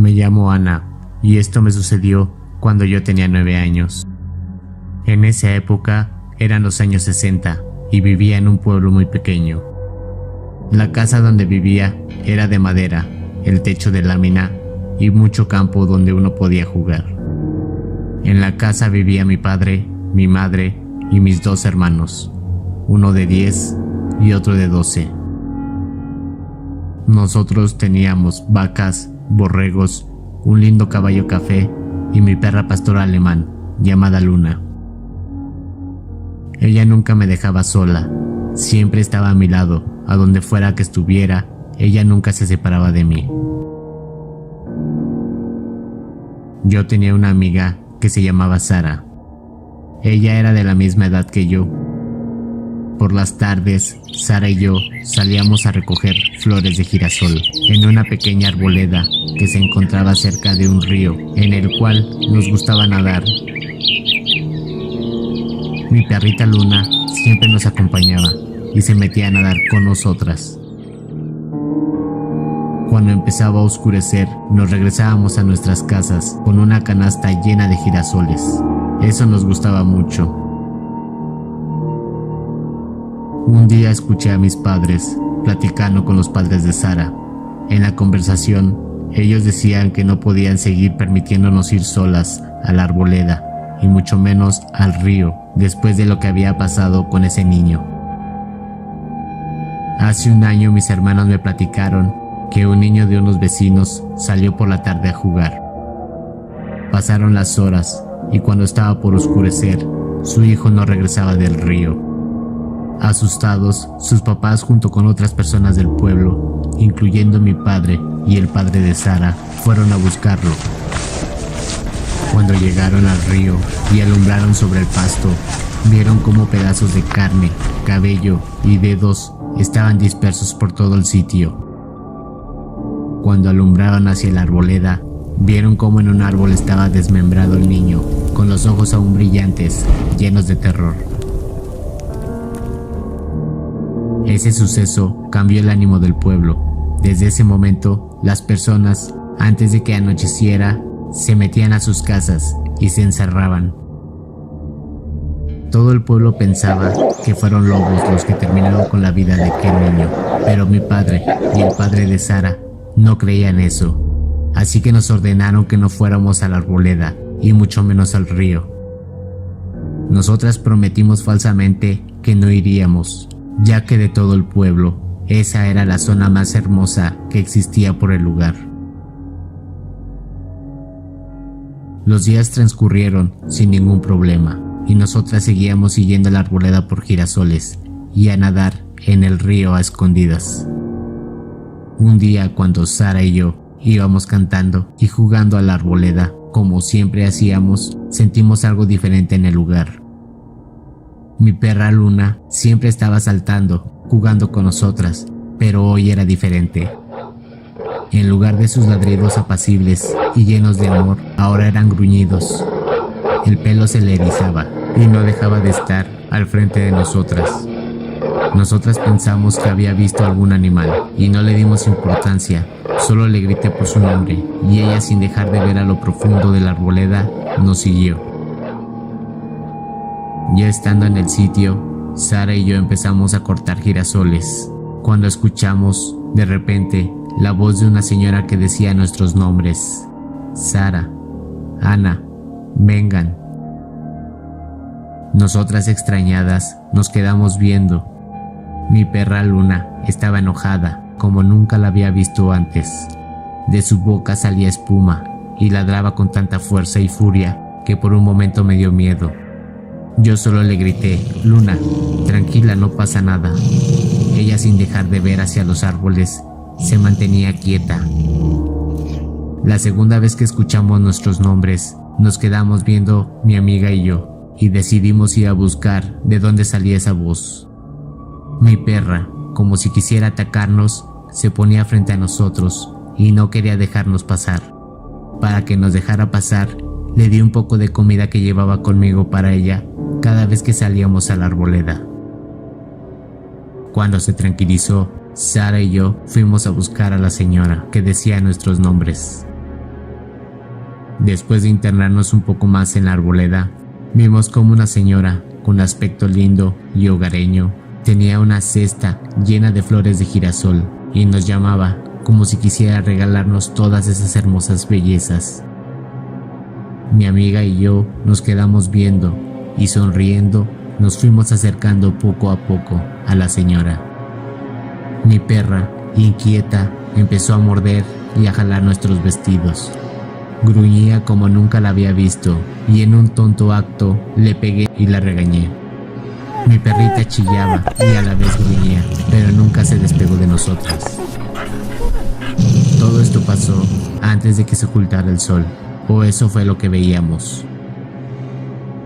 Me llamo Ana y esto me sucedió cuando yo tenía 9 años. En esa época eran los años 60 y vivía en un pueblo muy pequeño. La casa donde vivía era de madera, el techo de lámina y mucho campo donde uno podía jugar. En la casa vivía mi padre, mi madre y mis 2 hermanos, uno de 10 y otro de 12. Nosotros teníamos vacas, borregos, un lindo caballo café y mi perra pastora alemán, llamada Luna. Ella nunca me dejaba sola, siempre estaba a mi lado, a donde fuera que estuviera, ella nunca se separaba de mí. Yo tenía una amiga que se llamaba Sara. Ella era de la misma edad que yo. Por las tardes, Sara y yo salíamos a recoger flores de girasol en una pequeña arboleda que se encontraba cerca de un río en el cual nos gustaba nadar. Mi perrita Luna siempre nos acompañaba y se metía a nadar con nosotras. Cuando empezaba a oscurecer, nos regresábamos a nuestras casas con una canasta llena de girasoles. Eso nos gustaba mucho. Un día escuché a mis padres platicando con los padres de Sara. En la conversación, ellos decían que no podían seguir permitiéndonos ir solas a la arboleda y mucho menos al río después de lo que había pasado con ese niño. Hace un año mis hermanos me platicaron que un niño de unos vecinos salió por la tarde a jugar. Pasaron las horas y cuando estaba por oscurecer, su hijo no regresaba del río. Asustados, sus papás junto con otras personas del pueblo, incluyendo mi padre y el padre de Sara, fueron a buscarlo. Cuando llegaron al río y alumbraron sobre el pasto, vieron cómo pedazos de carne, cabello y dedos estaban dispersos por todo el sitio. Cuando alumbraron hacia la arboleda, vieron cómo en un árbol estaba desmembrado el niño, con los ojos aún brillantes, llenos de terror. Ese suceso cambió el ánimo del pueblo. Desde ese momento, las personas, antes de que anocheciera, se metían a sus casas y se encerraban. Todo el pueblo pensaba que fueron lobos los que terminaron con la vida de aquel niño, pero mi padre y el padre de Sara no creían eso, así que nos ordenaron que no fuéramos a la arboleda y mucho menos al río. Nosotras prometimos falsamente que no iríamos, ya que de todo el pueblo, esa era la zona más hermosa que existía por el lugar. Los días transcurrieron sin ningún problema y nosotras seguíamos siguiendo la arboleda por girasoles y a nadar en el río a escondidas. Un día, cuando Sara y yo íbamos cantando y jugando a la arboleda, como siempre hacíamos, sentimos algo diferente en el lugar. Mi perra Luna siempre estaba saltando, jugando con nosotras, pero hoy era diferente. En lugar de sus ladridos apacibles y llenos de amor, ahora eran gruñidos. El pelo se le erizaba y no dejaba de estar al frente de nosotras. Nosotras pensamos que había visto algún animal y no le dimos importancia, solo le grité por su nombre y ella, sin dejar de ver a lo profundo de la arboleda, nos siguió. Ya estando en el sitio, Sara y yo empezamos a cortar girasoles, cuando escuchamos, de repente, la voz de una señora que decía nuestros nombres: Sara, Ana, vengan. Nosotras, extrañadas, nos quedamos viendo. Mi perra Luna estaba enojada, como nunca la había visto antes. De su boca salía espuma y ladraba con tanta fuerza y furia que por un momento me dio miedo. Yo solo le grité: Luna, tranquila, no pasa nada. Ella, sin dejar de ver hacia los árboles, se mantenía quieta. La segunda vez que escuchamos nuestros nombres, nos quedamos viendo mi amiga y yo, y decidimos ir a buscar de dónde salía esa voz. Mi perra, como si quisiera atacarnos, se ponía frente a nosotros y no quería dejarnos pasar. Para que nos dejara pasar, le di un poco de comida que llevaba conmigo para ella cada vez que salíamos a la arboleda. Cuando se tranquilizó, Sara y yo fuimos a buscar a la señora que decía nuestros nombres. Después de internarnos un poco más en la arboleda, vimos como una señora con aspecto lindo y hogareño tenía una cesta llena de flores de girasol y nos llamaba como si quisiera regalarnos todas esas hermosas bellezas. Mi amiga y yo nos quedamos viendo y sonriendo nos fuimos acercando poco a poco a la señora. Mi perra, inquieta, empezó a morder y a jalar nuestros vestidos. Gruñía como nunca la había visto y en un tonto acto le pegué y la regañé. Mi perrita chillaba y a la vez gruñía, pero nunca se despegó de nosotras. Todo esto pasó antes de que se ocultara el sol, o eso fue lo que veíamos.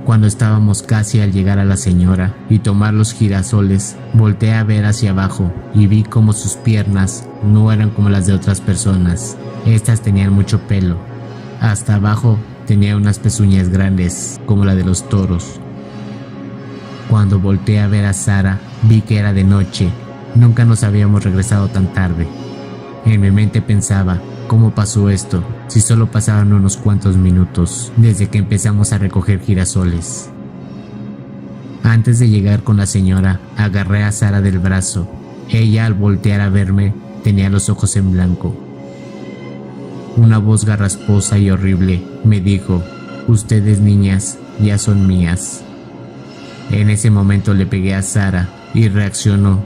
Cuando estábamos casi al llegar a la señora y tomar los girasoles, volteé a ver hacia abajo y vi como sus piernas no eran como las de otras personas. Estas tenían mucho pelo. Hasta abajo tenía unas pezuñas grandes, como la de los toros. Cuando volteé a ver a Sara, vi que era de noche. Nunca nos habíamos regresado tan tarde. En mi mente pensaba, ¿cómo pasó esto? Si solo pasaban unos cuantos minutos desde que empezamos a recoger girasoles. Antes de llegar con la señora, agarré a Sara del brazo. Ella, al voltear a verme, tenía los ojos en blanco. Una voz garrasposa y horrible me dijo, ustedes niñas ya son mías. En ese momento le pegué a Sara y reaccionó.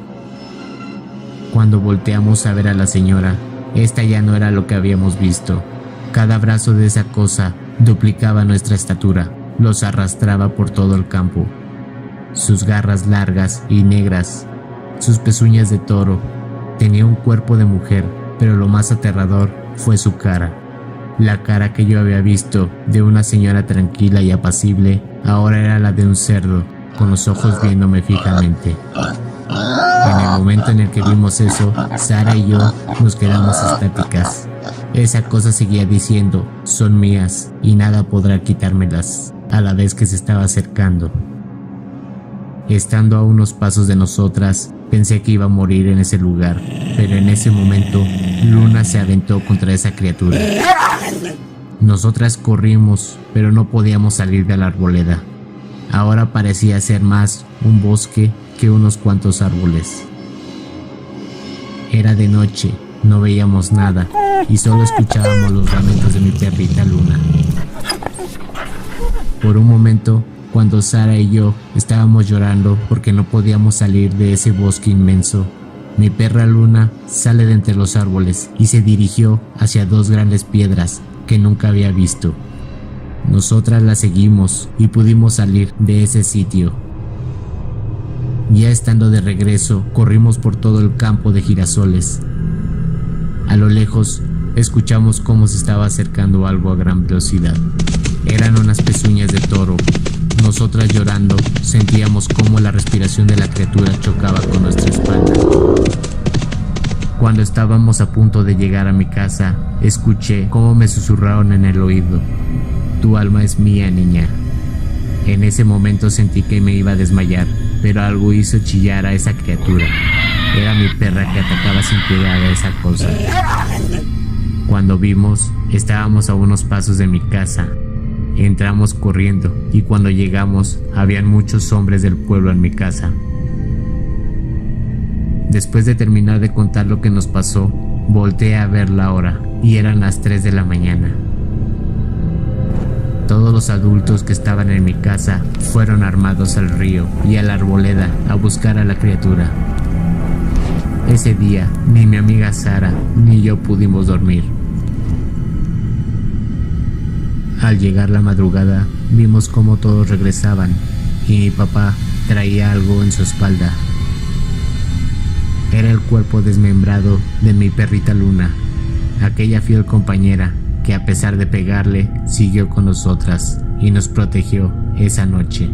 Cuando volteamos a ver a la señora, esta ya no era lo que habíamos visto. Cada brazo de esa cosa duplicaba nuestra estatura, los arrastraba por todo el campo. Sus garras largas y negras, sus pezuñas de toro, tenía un cuerpo de mujer, pero lo más aterrador fue su cara. La cara que yo había visto de una señora tranquila y apacible, ahora era la de un cerdo, con los ojos viéndome fijamente. En el momento en el que vimos eso, Sara y yo nos quedamos estáticas. Esa cosa seguía diciendo, son mías y nada podrá quitármelas, a la vez que se estaba acercando. Estando a unos pasos de nosotras, pensé que iba a morir en ese lugar, pero en ese momento, Luna se aventó contra esa criatura. Nosotras corrimos, pero no podíamos salir de la arboleda. Ahora parecía ser más un bosque que unos cuantos árboles. Era de noche, no veíamos nada y solo escuchábamos los lamentos de mi perrita Luna. Por un momento, cuando Sara y yo estábamos llorando porque no podíamos salir de ese bosque inmenso, mi perra Luna sale de entre los árboles y se dirigió hacia dos grandes piedras que nunca había visto. Nosotras la seguimos y pudimos salir de ese sitio. Ya estando de regreso, corrimos por todo el campo de girasoles. A lo lejos, escuchamos cómo se estaba acercando algo a gran velocidad. Eran unas pezuñas de toro. Nosotras llorando, sentíamos cómo la respiración de la criatura chocaba con nuestra espalda. Cuando estábamos a punto de llegar a mi casa, escuché cómo me susurraron en el oído, tu alma es mía, niña. En ese momento sentí que me iba a desmayar, pero algo hizo chillar a esa criatura. Era mi perra que atacaba sin piedad a esa cosa. Cuando vimos, estábamos a unos pasos de mi casa. Entramos corriendo y cuando llegamos, habían muchos hombres del pueblo en mi casa. Después de terminar de contar lo que nos pasó, volteé a ver la hora y eran las 3 de la mañana. Todos los adultos que estaban en mi casa fueron armados al río y a la arboleda a buscar a la criatura. Ese día, ni mi amiga Sara ni yo pudimos dormir. Al llegar la madrugada, vimos cómo todos regresaban y mi papá traía algo en su espalda. Era el cuerpo desmembrado de mi perrita Luna, aquella fiel compañera que a pesar de pegarle, siguió con nosotras y nos protegió esa noche.